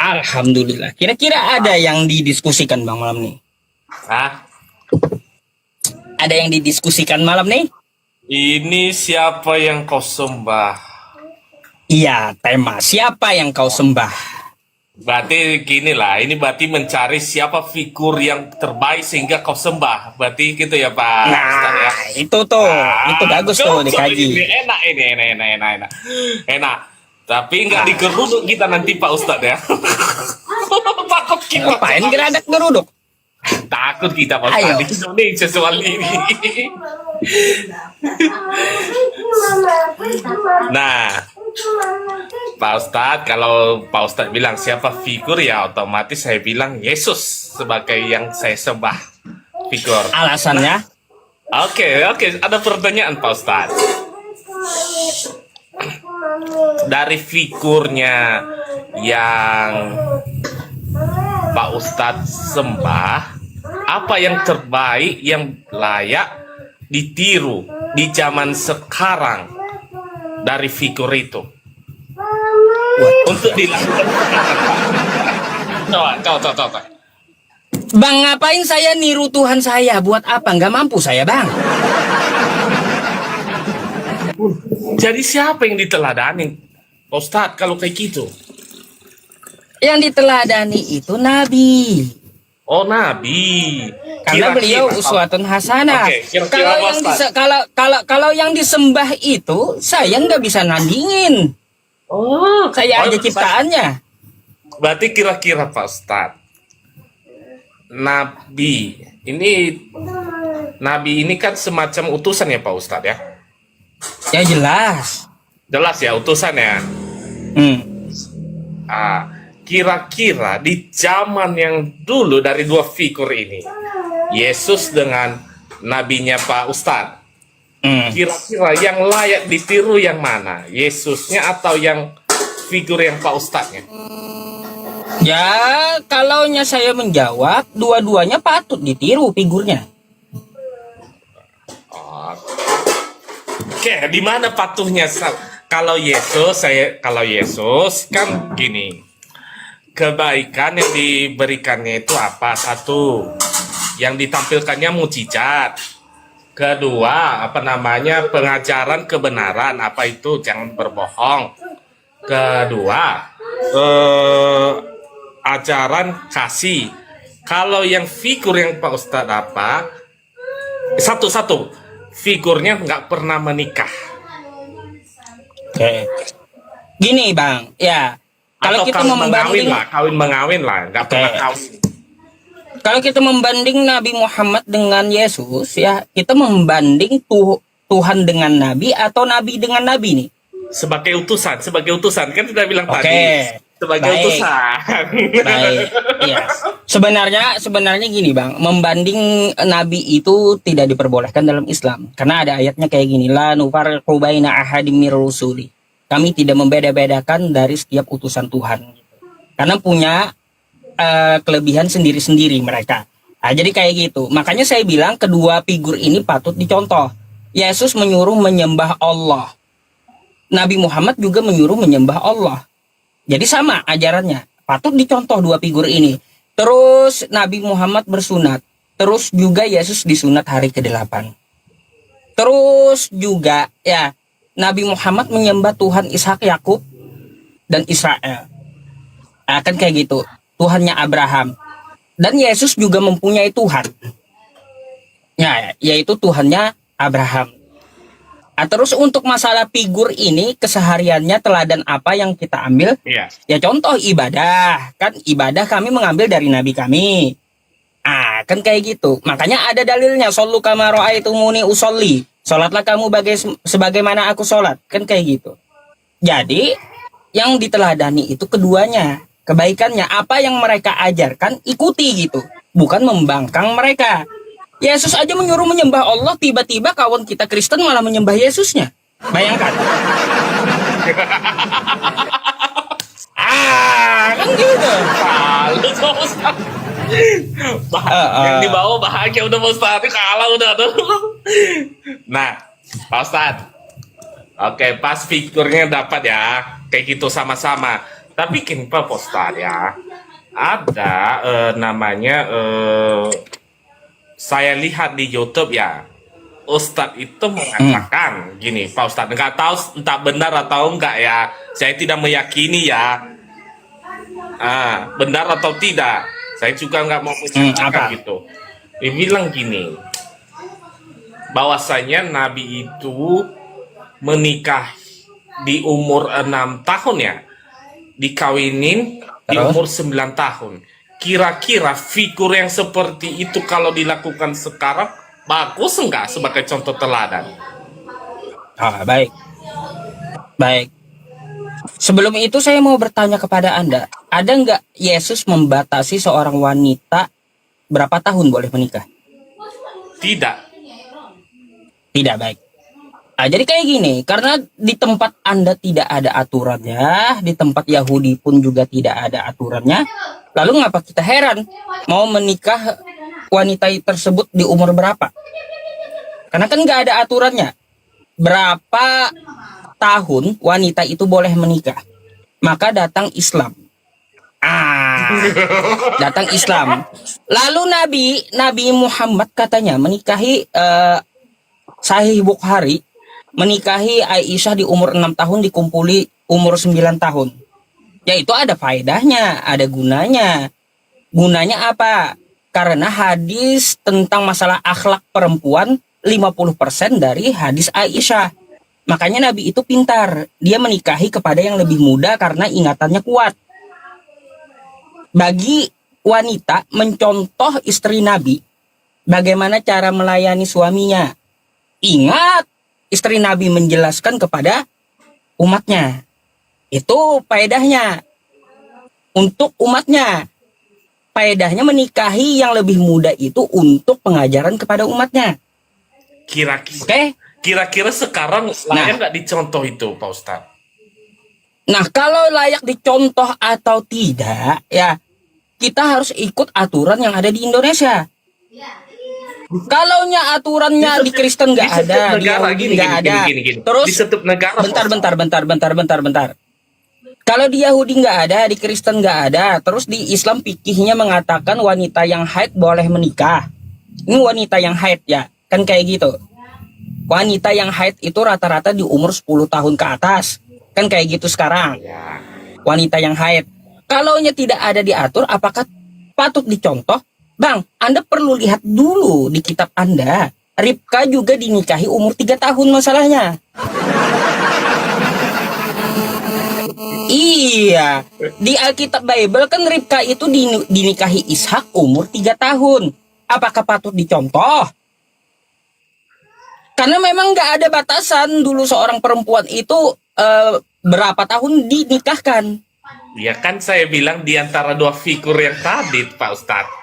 Alhamdulillah. Kira-kira ada yang didiskusikan Bang malam nih? Ah, Ada yang didiskusikan malam nih? ini siapa yang kau sembah? Iya, tema siapa yang kau sembah? Berarti gini lah, ini berarti mencari siapa figur yang terbaik sehingga kau sembah. Berarti gitu ya Pak Ustaz ya. Nah, itu bagus tuh cocok dikaji. ini. Enak ini, enak. Enak. Tapi nggak digeruduk kita nanti Pak Ustaz ya. Takut kita. Ngapain geradak geruduk? Takut kita Pak Ayo. Ustaz di Indonesia soal ini. Nah, Pak Ustadz, kalau Pak Ustadz bilang siapa figur ya otomatis saya bilang Yesus sebagai yang saya sembah figur. Alasannya? Oke, ada pertanyaan Pak Ustadz. Dari figurnya yang Pak Ustadz sembah, apa yang terbaik yang layak ditiru di zaman sekarang dari figur itu? Untuk dilakukan. Coba. Bang, ngapain saya niru Tuhan saya? Buat apa? Nggak mampu saya, Bang. Jadi siapa yang diteladani, Ustadz, kalau kayak gitu? Yang diteladani itu Nabi. Oh, Nabi. Karena beliau uswatun hasanah. Oke, kira-kira Kalau yang disembah itu saya nggak bisa nandingin. Oh, Saya aja ciptaannya. Berarti kira-kira Pak Ustadz, Nabi ini kan semacam utusan ya Pak Ustadz ya? Ya jelas. Jelas ya utusan ya. Hmm. Kira-kira di zaman yang dulu dari dua figur ini, Yesus dengan nabinya Pak Ustadz, kira-kira yang layak ditiru yang mana? Yesusnya atau yang figur yang Pak Ustadznya? Ya, kalaunya saya menjawab, dua-duanya patut ditiru figurnya. Oke, di mana patuhnya? Kalau Yesus kan gini. Kebaikan yang diberikannya itu apa? Satu, yang ditampilkannya mujizat. Kedua, pengajaran kebenaran. Apa itu? Jangan berbohong. Kedua, ajaran kasih. Kalau yang figur yang Pak Ustadz satu-satu, figurnya nggak pernah menikah. Oke. Gini Bang, ya. Kalau Atau kita membanding, kawin mengawin lah, nggak pernah kawin. kalau kita membanding Nabi Muhammad dengan Yesus, ya kita membanding Tuhan dengan Nabi atau Nabi dengan Nabi nih. Sebagai utusan kan sudah bilang Oke. tadi. Sebagai Baik. utusan. Baik, iya. Sebenarnya gini Bang, membanding Nabi itu tidak diperbolehkan dalam Islam. Karena ada ayatnya kayak gini, la nufarriqu baina ahadim mir rusuli. Kami tidak membeda-bedakan dari setiap utusan Tuhan. Karena punya kelebihan sendiri-sendiri mereka. Nah, jadi kayak gitu. Makanya saya bilang kedua figur ini patut dicontoh. Yesus menyuruh menyembah Allah. Nabi Muhammad juga menyuruh menyembah Allah. Jadi sama ajarannya. Patut dicontoh dua figur ini. Terus Nabi Muhammad bersunat. Terus juga Yesus disunat hari ke-8. Terus juga ya Nabi Muhammad menyembah Tuhan Ishak, Yakub, dan Israel. Kan kayak gitu. Tuhannya Abraham. Dan Yesus juga mempunyai Tuhan. Ya, yaitu Tuhannya Abraham. Terus untuk masalah figur ini, kesehariannya teladan apa yang kita ambil? Iya. Ya contoh ibadah. Kan ibadah kami mengambil dari Nabi kami. Kan kayak gitu. Makanya ada dalilnya. Shollu kama ra'aitumuni usolli. Sholatlah kamu sebagaimana aku sholat. Kan kayak gitu. Jadi, yang diteladani itu keduanya. Kebaikannya, apa yang mereka ajarkan, ikuti gitu. Bukan membangkang mereka. Yesus aja menyuruh menyembah Allah, tiba-tiba kawan kita Kristen malah menyembah Yesusnya. Bayangkan. Kan gitu. Yang dibawa bahagia udah Pak Ustadz, kalah udah tuh. Nah, Pak Ustadz, oke, pas figurnya dapat ya, kayak gitu sama-sama. Tapi kenapa Pak Ustadz ya? Ada namanya saya lihat di YouTube ya. Ustadz itu mengatakan gini, Pak Ustadz, nggak tahu entah benar atau enggak ya. Saya tidak meyakini ya. Benar atau tidak. Saya juga nggak mau menyatakan gitu. Dia bilang gini, bahwasanya Nabi itu menikah di umur 6 tahun ya, dikawinin di umur 9 tahun. Kira-kira figur yang seperti itu kalau dilakukan sekarang bagus enggak sebagai contoh teladan? Baik. Baik. Sebelum itu saya mau bertanya kepada Anda, ada nggak Yesus membatasi seorang wanita berapa tahun boleh menikah? Tidak. Tidak, baik. Jadi kayak gini, karena di tempat Anda tidak ada aturannya, di tempat Yahudi pun juga tidak ada aturannya, lalu ngapa kita heran mau menikah wanita tersebut di umur berapa? Karena kan nggak ada aturannya. Berapa tahun wanita itu boleh menikah? Maka datang Islam. Datang Islam. Lalu Nabi Muhammad katanya menikahi Sahih Bukhari, menikahi Aisyah di umur 6 tahun, dikumpuli umur 9 tahun. Ya itu ada faedahnya, ada gunanya. Gunanya apa? Karena hadis tentang masalah akhlak perempuan 50% dari hadis Aisyah. Makanya Nabi itu pintar. Dia menikahi kepada yang lebih muda karena ingatannya kuat. Bagi wanita mencontoh istri Nabi, bagaimana cara melayani suaminya. Ingat, istri Nabi menjelaskan kepada umatnya. Itu faedahnya. Untuk umatnya. Faedahnya menikahi yang lebih muda itu untuk pengajaran kepada umatnya. Kira-kira sekarang layak nggak dicontoh itu, Pak Ustadz? Nah, kalau layak dicontoh atau tidak, ya kita harus ikut aturan yang ada di Indonesia. Kalaunya aturannya di Kristen nggak ada, di Yahudi nggak ada. Terus, di setiap negara. bentar. Kalau di Yahudi nggak ada, di Kristen nggak ada. Terus di Islam fikihnya mengatakan wanita yang haid boleh menikah. Ini wanita yang haid ya, kan kayak gitu. Wanita yang haid itu rata-rata di umur 10 tahun ke atas. Kan kayak gitu sekarang. Wanita yang haid. Kalaunya tidak ada diatur, apakah patut dicontoh? Bang, Anda perlu lihat dulu di kitab Anda. Ribka juga dinikahi umur 3 tahun masalahnya. Iya, di Alkitab Bible kan Ribka itu dinikahi Ishak umur 3 tahun. Apakah patut dicontoh? Karena memang nggak ada batasan dulu seorang perempuan itu berapa tahun dinikahkan. Ya kan saya bilang di antara dua figur yang tadi, Pak Ustadz.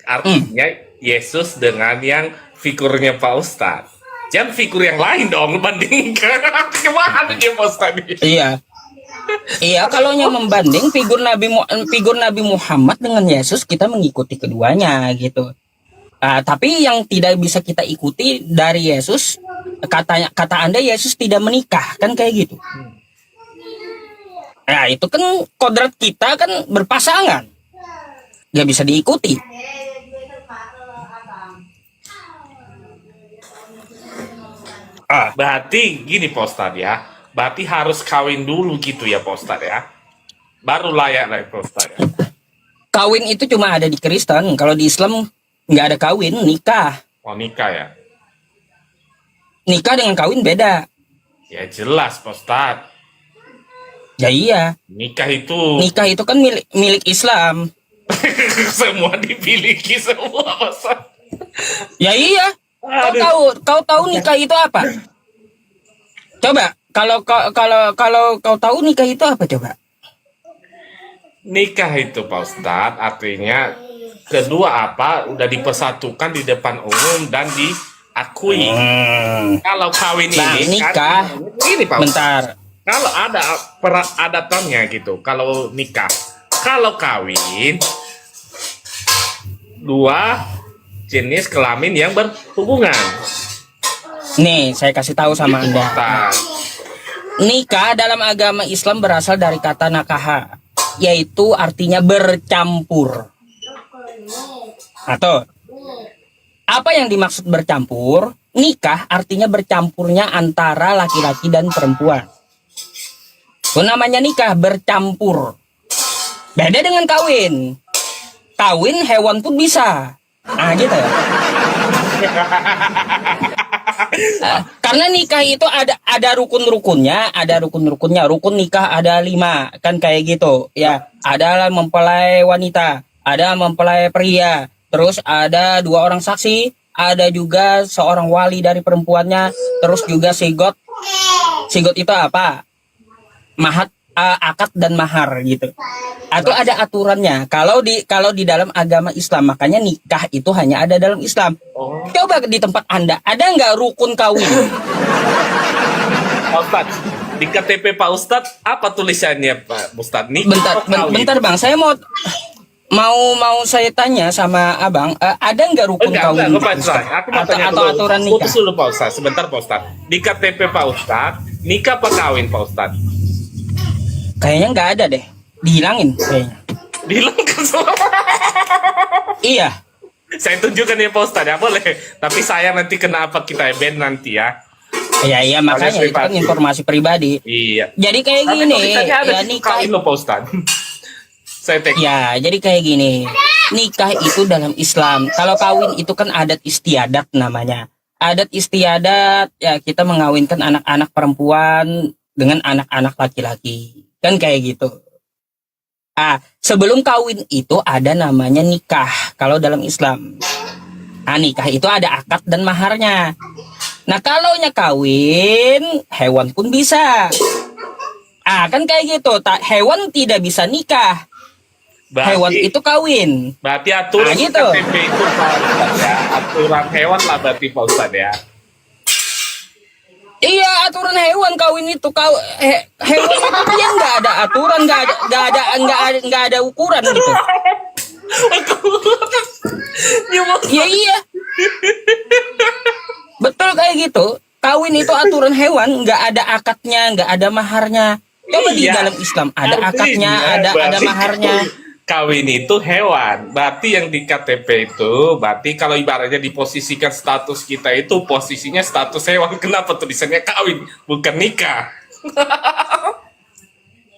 Artinya Yesus dengan yang figurnya Pak Ustadz. Jangan figur yang lain dong bandingkan. Gimana dia Pak Ustadz? Iya, kalau yang membanding figur Nabi Muhammad dengan Yesus, kita mengikuti keduanya gitu. Tapi yang tidak bisa kita ikuti dari Yesus, kata Anda Yesus tidak menikah, kan kayak gitu. Ya itu kan kodrat kita kan berpasangan, nggak bisa diikuti. Berarti gini Pak Ustadz ya, berarti harus kawin dulu gitu ya Pak Ustadz ya, baru layak lah Pak Ustadz ya. Kawin itu cuma ada di Kristen, kalau di Islam nggak ada kawin, nikah. Oh nikah ya? Nikah dengan kawin beda. Ya jelas Pak Ustadz. Ya iya. Nikah itu kan milik Islam. Semua dimiliki semua Pak Ustadz. Ya iya. Kau tahu nikah itu apa? Coba, kalau kau tahu nikah itu apa coba? Nikah itu Pak Ustadz artinya kedua apa udah dipersatukan di depan umum dan diakui. Kalau kawin ini nikah kan, ini Pak Ustadz. Bentar. Kalau ada peradatannya gitu, kalau nikah, kalau kawin dua jenis kelamin yang berhubungan. Nih, saya kasih tahu sama Anda. Nikah dalam agama Islam berasal dari kata nakaha, yaitu artinya bercampur. Atau apa yang dimaksud bercampur? Nikah artinya bercampurnya antara laki-laki dan perempuan. Itu namanya nikah, bercampur. Beda dengan kawin. Kawin hewan pun bisa. Nah gitu ya. Karena nikah itu ada rukun-rukunnya, Rukun nikah ada 5, kan kayak gitu. Ya, ada mempelai wanita, ada mempelai pria, terus ada 2 orang saksi, ada juga seorang wali dari perempuannya, terus juga sigot. Sigot itu apa? Akad dan mahar gitu. Atau ada aturannya. Kalau di dalam agama Islam, makanya nikah itu hanya ada dalam Islam. Coba di tempat Anda, ada nggak rukun kawin? Pak Ustadz, di KTP Pak Ustadz apa tulisannya Pak Ustadz? Bentar Bang, saya mau saya tanya sama Abang, ada nggak rukun kawin? Aku mau tanya atau aturan nikah? Putus dulu Pak Ustadz, sebentar Pak Ustadz. Di KTP Pak Ustadz, nikah apa kawin Pak Ustadz? Kayaknya nggak ada deh, dihilangin kayaknya. Dihilangkan semua. Iya. Saya tunjukkan ya Pak Ustadz, ya boleh. Tapi saya nanti kenapa kita ban nanti ya? Iya makanya itu kan informasi pribadi. Iya. Jadi kayak gini, ya nikah itu Pak Ustadz. Saya ya, jadi kayak gini. Nikah itu dalam Islam. Kalau kawin itu kan adat istiadat namanya. Adat istiadat ya, kita mengawinkan anak-anak perempuan dengan anak-anak laki-laki. Kan kayak gitu. Sebelum kawin itu ada namanya nikah kalau dalam Islam. Nikah itu ada akad dan maharnya. Nah, kalau kawin, hewan pun bisa. Kan kayak gitu. Hewan tidak bisa nikah. Hewan itu kawin. Berarti aturan gitu. KTP itu Pak Ustadz ya. Aturan hewan lah berarti Pak Ustadz ya. Iya, aturan hewan kawin itu hewan itu dia nggak ada aturan, nggak ada ukuran gitu. Ya iya, betul kayak gitu. Kawin itu aturan hewan, nggak ada akadnya, nggak ada maharnya. Coba di dalam Islam ada akadnya, ada maharnya. Kawin itu hewan, berarti yang di KTP itu, berarti kalau ibaratnya diposisikan status kita itu posisinya status hewan. Kenapa tulisannya kawin, bukan nikah?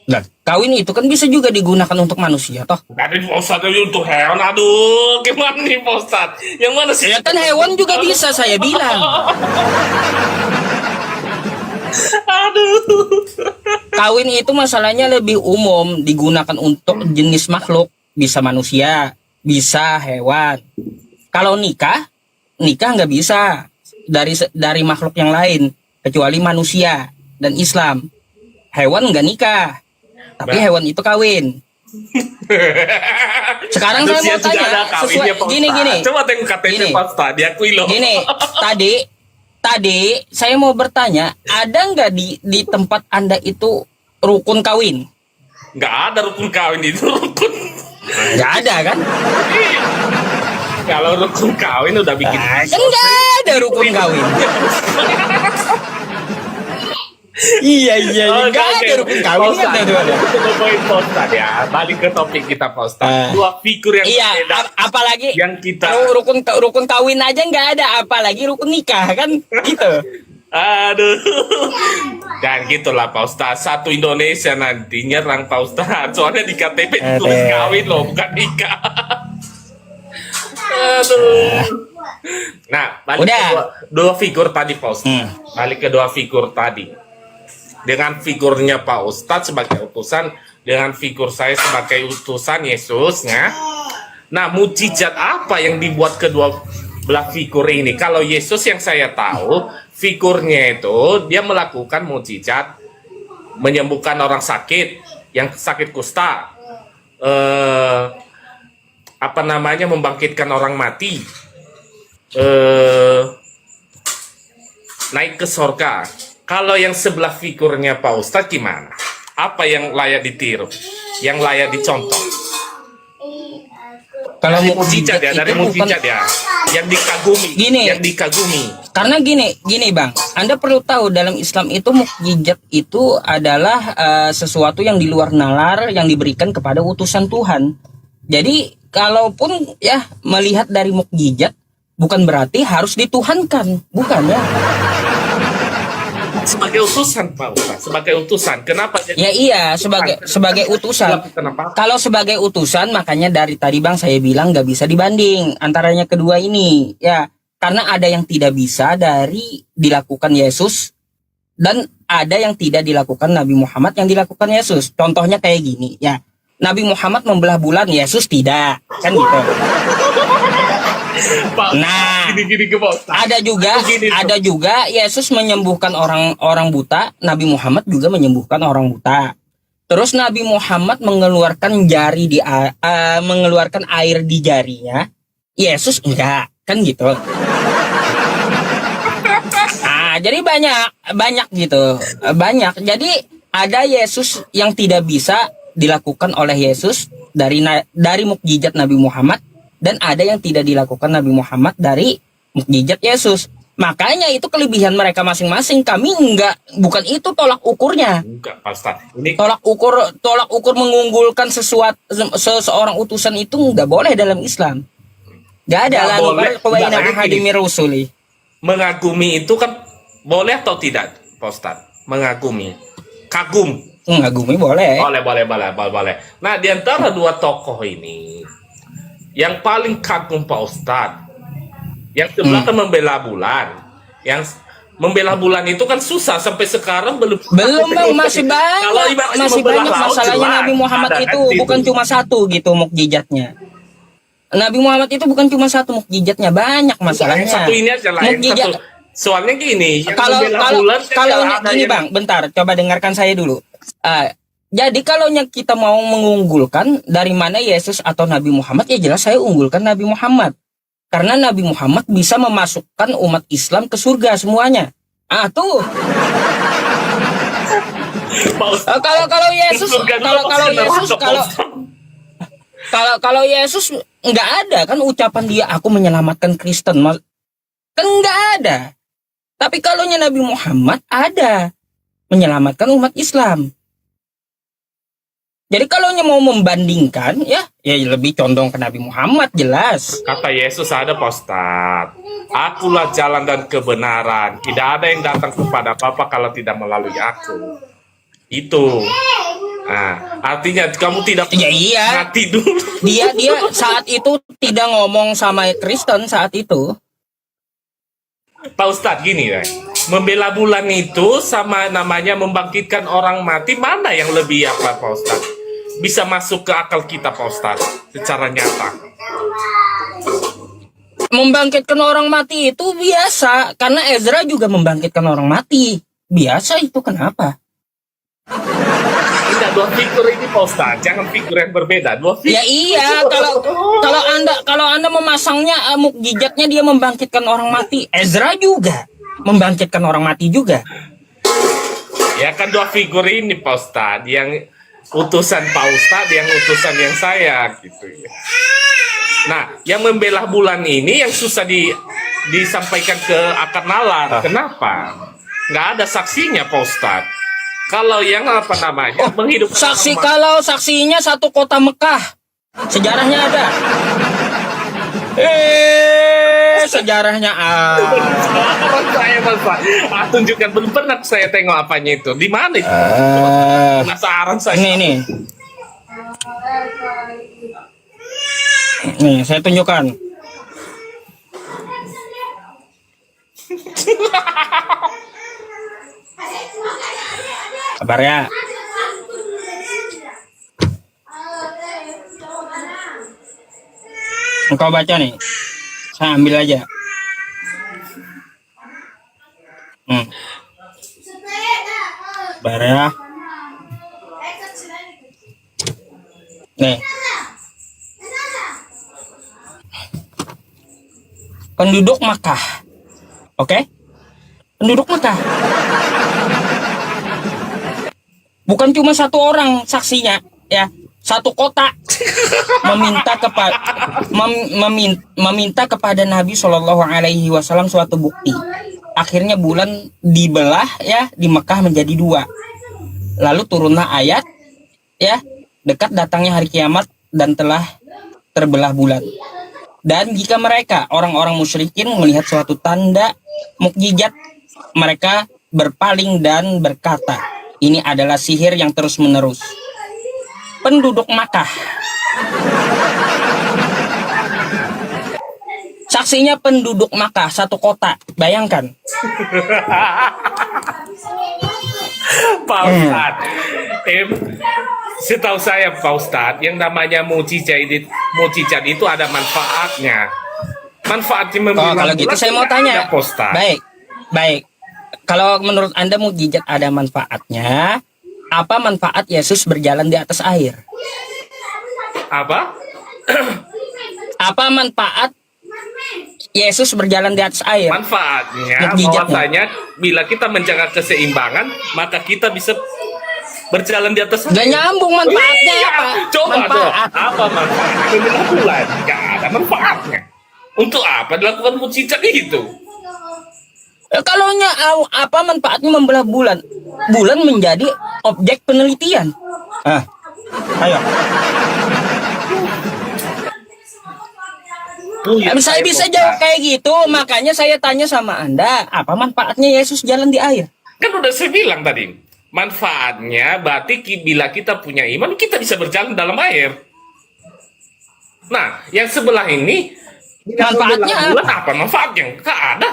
Nah, kawin itu kan bisa juga digunakan untuk manusia, toh? Ada Pak Ustadz untuk hewan, aduh, gimana nih Pak Ustadz? Yang mana sih? Ya kan hewan juga bisa, saya bilang. Aduh. Kawin itu masalahnya lebih umum, digunakan untuk jenis makhluk, bisa manusia, bisa hewan. Kalau nikah nggak bisa dari makhluk yang lain kecuali manusia dan Islam. Hewan nggak nikah, tapi hewan itu kawin. Sekarang saya mau tanya, gini. Coba tengok KTP Pak Ustadz, diakui loh. Gini, tadi saya mau bertanya, ada nggak di tempat Anda itu rukun kawin? Nggak ada rukun kawin itu rukun. Nggak ada kan? Kalau rukun kawin udah bikin. Kan nggak ada rukun kawin. Iya, nggak ada rukun kawin. Poin Pak ya, balik ke topik kita Pak Ustadz. Dua figur yang berbeda. Apalagi yang kita rukun kawin aja nggak ada, apalagi rukun nikah kan gitu. Aduh. Dan gitulah Pak Ustadz, satu Indonesia nanti nyerang Pak Ustadz. Soalnya di KTP tulis kawin loh, bukan nikah. Aduh. Nah, balik ke dua figur tadi Pak Ustadz. Balik ke dua figur tadi. Dengan figurnya Pak Ustadz sebagai utusan, dengan figur saya sebagai utusan Yesusnya. Nah, mujizat apa yang dibuat kedua belah figur ini? Kalau Yesus yang saya tahu, figurnya itu dia melakukan mujizat, menyembuhkan orang sakit, yang sakit kusta, membangkitkan orang mati, naik ke surga. Kalau yang sebelah figurnya Pak Ustadz gimana? Apa yang layak ditiru? Yang layak dicontoh? Kalau Dari mukjizat mukjizat ya, dari itu bukan, mukjizat ya. Yang dikagumi, Gini. yang dikagumi. karena gini Bang, Anda perlu tahu dalam Islam itu mukjizat itu adalah sesuatu yang di luar nalar yang diberikan kepada utusan Tuhan. Jadi kalaupun ya melihat dari mukjizat bukan berarti harus dituhankan, bukan ya? Sebagai utusan Pak Ustaz, sebagai utusan. Kenapa jadi Ya iya, sebagai utusan. Kenapa? Kalau sebagai utusan, makanya dari tadi Bang saya bilang nggak bisa dibanding antaranya kedua ini, ya. Karena ada yang tidak bisa dari dilakukan Yesus dan ada yang tidak dilakukan Nabi Muhammad yang dilakukan Yesus. Contohnya kayak gini, ya. Nabi Muhammad membelah bulan, Yesus tidak, kan gitu. Pak, Nah, gini ke Pak Ustaz. ada juga Yesus menyembuhkan orang buta, Nabi Muhammad juga menyembuhkan orang buta. Terus Nabi Muhammad mengeluarkan mengeluarkan air di jarinya, Yesus enggak, kan gitu. Jadi banyak gitu, banyak. Jadi ada Yesus yang tidak bisa dilakukan oleh Yesus dari mukjizat Nabi Muhammad, dan ada yang tidak dilakukan Nabi Muhammad dari mukjizat Yesus. Makanya itu kelebihan mereka masing-masing. Kami bukan itu tolak ukurnya. Enggak, Pak Ustaz. Ini Tolak ukur mengunggulkan seseorang utusan itu nggak boleh dalam Islam. Nggak ada Nggak lah. boleh. Qabaina Nggak, ini ahadi min rusuli. mengagumi itu kan boleh atau tidak, Pak Ustaz? Mengagumi. Kagum. Mengagumi boleh. Boleh. Nah, di antara dua tokoh ini, yang paling kagum Pak Ustadz, yang sebelah kan membela bulan, yang membela bulan itu kan susah sampai sekarang belum Bang, masih Kalau banyak ibaratnya masih membelah banyak laut, masalahnya. jelas. Nabi Muhammad Ada itu kan situ. bukan cuma satu gitu mukjizatnya. Nabi Muhammad itu bukan cuma satu mukjizatnya, banyak masalahnya. Yang satu ini aja lah, yang Mukjizat. satu. Soalnya gini, yang Kalau membela bulan kan kalau ada gini yang- Bang, bentar, coba dengarkan saya dulu. Jadi kalau kita mau mengunggulkan dari mana Yesus atau Nabi Muhammad, ya jelas saya unggulkan Nabi Muhammad. Karena Nabi Muhammad bisa memasukkan umat Islam ke surga semuanya. Tuh. Pak Ustadz, Kalau Yesus surga dulu kalau pasti Yesus neraka, Pak kalau Ustadz. kalau Yesus nggak ada kan ucapan dia aku menyelamatkan Kristen, kan nggak ada. Tapi kalau Nabi Muhammad ada menyelamatkan umat Islam. Jadi kalau mau membandingkan ya lebih condong ke Nabi Muhammad jelas. Kata Yesus ada Pak Ustadz, akulah jalan dan kebenaran, tidak ada yang datang kepada Bapa kalau tidak melalui aku. Itu. Nah, artinya kamu tidak Ya iya. mati dulu. Dia saat itu tidak ngomong sama Kristen saat itu. Pak Ustadz gini ya, membela bulan itu sama namanya membangkitkan orang mati, mana yang lebih apa Pak Ustadz? Bisa masuk ke akal kita Pak Ustadz secara nyata. Membangkitkan orang mati itu biasa, karena Ezra juga membangkitkan orang mati. Biasa itu, kenapa? Tidak, dua figur ini Pak Ustadz, jangan figur yang berbeda. Dua figur. Ya iya, kalau Anda memasangnya mukjizatnya dia membangkitkan orang mati, Ezra juga membangkitkan orang mati juga. Ya kan dua figur ini Pak Ustadz, yang utusan Pak Ustadz, yang utusan yang saya gitu ya. Nah, yang membela bulan ini yang susah disampaikan ke akar nalar. Kenapa? Nggak ada saksinya Pak Ustadz. Kalau yang apa namanya menghidupkan Saksi orang kalau saksinya satu kota Mekah, sejarahnya ada. Sejarahnya Orang saya Pak, tunjukkan, belum pernah saya tengok apanya itu. Di mana itu? Penasaran saya. Nih. Nih, saya tunjukkan. Kabar ya. Engkau baca nih. Saya ambil aja. Kabar ya. Nih. Penduduk Makkah. Oke? Penduduk Makkah. Bukan cuma satu orang saksinya, ya. satu kota meminta kepada Nabi Shallallahu Alaihi Wasallam suatu bukti. Akhirnya bulan dibelah ya di Mekah menjadi dua. Lalu turunlah ayat ya, dekat datangnya hari kiamat dan telah terbelah bulan. Dan jika mereka orang-orang musyrikin melihat suatu tanda mukjizat, mereka berpaling dan berkata, ini adalah sihir yang terus-menerus. Penduduk Makkah, saksinya penduduk Makkah satu kota, bayangkan. Pak Ustadz, setahu saya Pak Ustadz, yang namanya mujizat itu ada manfaatnya. Manfaatnya membilang Kalau gitu saya mau tanya. Pak Ustadz. Baik. Kalau menurut Anda mukjizat ada manfaatnya, apa manfaat Yesus berjalan di atas air? Apa? Apa manfaat Yesus berjalan di atas air? Manfaatnya Mukjizatnya. bahwasanya bila kita menjaga keseimbangan, maka kita bisa berjalan di atas air. Gak nyambung manfaatnya Iya, apa? coba Manfaat. apa manfaatnya? Membelah bulan, nggak ada manfaatnya. Untuk apa dilakukan mujizat itu? Kalau apa manfaatnya membelah bulan? Bulan menjadi objek penelitian. Ayo. Saya bisa jawab kayak gitu, makanya saya tanya sama Anda, apa manfaatnya Yesus jalan di air? Kan udah saya bilang tadi, manfaatnya berarti bila kita punya iman, kita bisa berjalan dalam air. Nah, yang sebelah ini Manfaatnya apa? Manfaatnya nggak ada.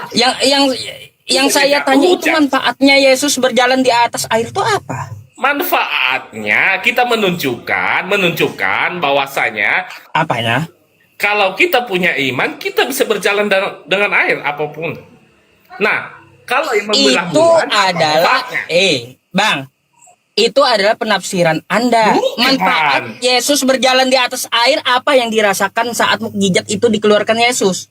Yang saya tanya itu manfaatnya Yesus berjalan di atas air itu apa? Manfaatnya kita menunjukkan bahwasanya Apanya? kalau kita punya iman, kita bisa berjalan dengan air apapun. Nah, kalau yang membelah Itu bulan, apa adalah manfaatnya? Bang, itu adalah penafsiran Anda. Bukan. Manfaat Yesus berjalan di atas air apa yang dirasakan saat mukjizat itu dikeluarkan Yesus?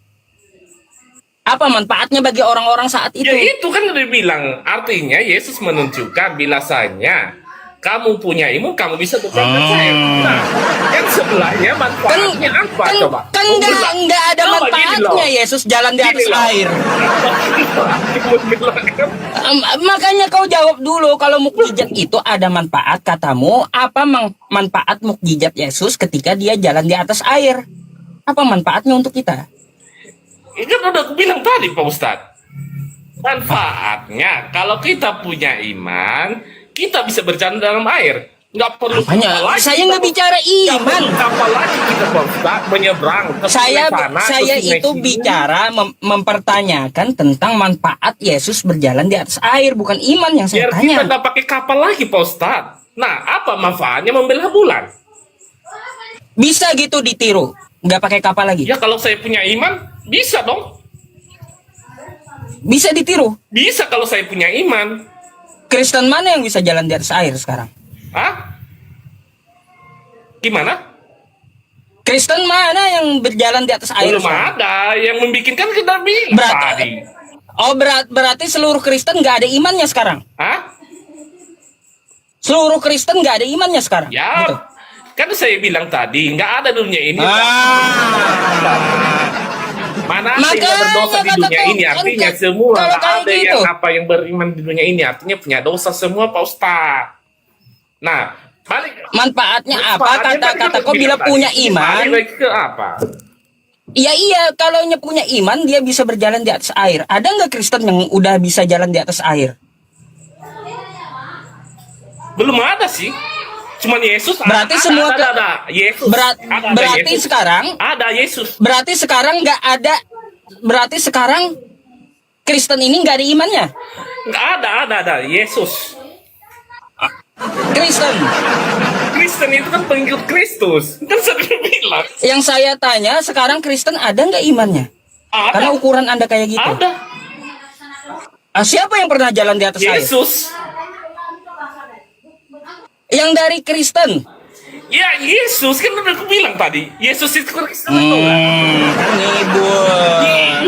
Apa manfaatnya bagi orang-orang saat itu? Ya itu kan udah bilang, artinya Yesus menunjukkan bilasanya kamu punya iman, kamu bisa berjalan dengan air. Nah, yang sebelahnya manfaatnya apa? Coba. Kan nggak ada Coba gini manfaatnya loh. Yesus jalan di atas Gini loh. air. Makanya kau jawab dulu, kalau mukjizat itu ada manfaat, katamu apa manfaat mukjizat Yesus ketika dia jalan di atas air? Apa manfaatnya untuk kita? Ini kan udah aku bilang tadi Pak Ustadz. Manfaatnya kalau kita punya iman, kita bisa berjalan dalam air. Nggak perlu Apanya? kapal lagi. Saya nggak bicara Nggak iman. perlu kapal lagi kita Pak Ustadz menyeberang ke Saya sana, ke sungai itu sini. bicara mempertanyakan tentang manfaat Yesus berjalan di atas air, bukan iman yang saya Biar kita tanya. nggak pakai kapal lagi Pak Ustadz. Nah, apa manfaatnya membelah bulan? Bisa gitu ditiru, nggak pakai kapal lagi. Ya kalau saya punya iman, bisa dong. Bisa ditiru. Bisa kalau saya punya iman. Kristen mana yang bisa jalan di atas air sekarang? Hah? Gimana? Kristen mana yang berjalan di atas air Belum sekarang? ada yang membikinkan kita bilang tadi. Berarti seluruh Kristen nggak ada imannya sekarang. Hah? Seluruh Kristen nggak ada imannya sekarang. Ya, Gitu. kan saya bilang tadi nggak ada dunia ini. Mana ada yang Makanya berdosa di kata dunia kau, ini? kan Artinya kan- semua kalau nggak kayak ada gitu. yang yang beriman di dunia ini. Artinya punya dosa semua Pak Ustadz. Nah, balik. Manfaatnya apa? Manfaatnya kan Kata-kata kita kau bila bilang punya tadi. iman. Balik lagi ke apa? Iya, kalau punya iman dia bisa berjalan di atas air. Ada nggak Kristen yang udah bisa jalan di atas air? Belum ada sih. Cuman Yesus Berarti semua ada. Yesus. Ada berarti Yesus. sekarang Ada Yesus. berarti sekarang nggak ada. Berarti sekarang Kristen ini nggak ada imannya. Nggak ada Yesus. Kristen itu kan pengikut Kristus. Kan saya bilang. Yang saya tanya sekarang Kristen ada nggak imannya? Ada. Karena ukuran Anda kayak gitu. Ada. Siapa yang pernah jalan di atas air? Yesus. Yang dari Kristen. Ya Yesus kan udah aku bilang tadi. Yesus itu Kristen. Ngibul.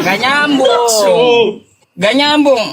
Gak nyambung. Gak nyambung.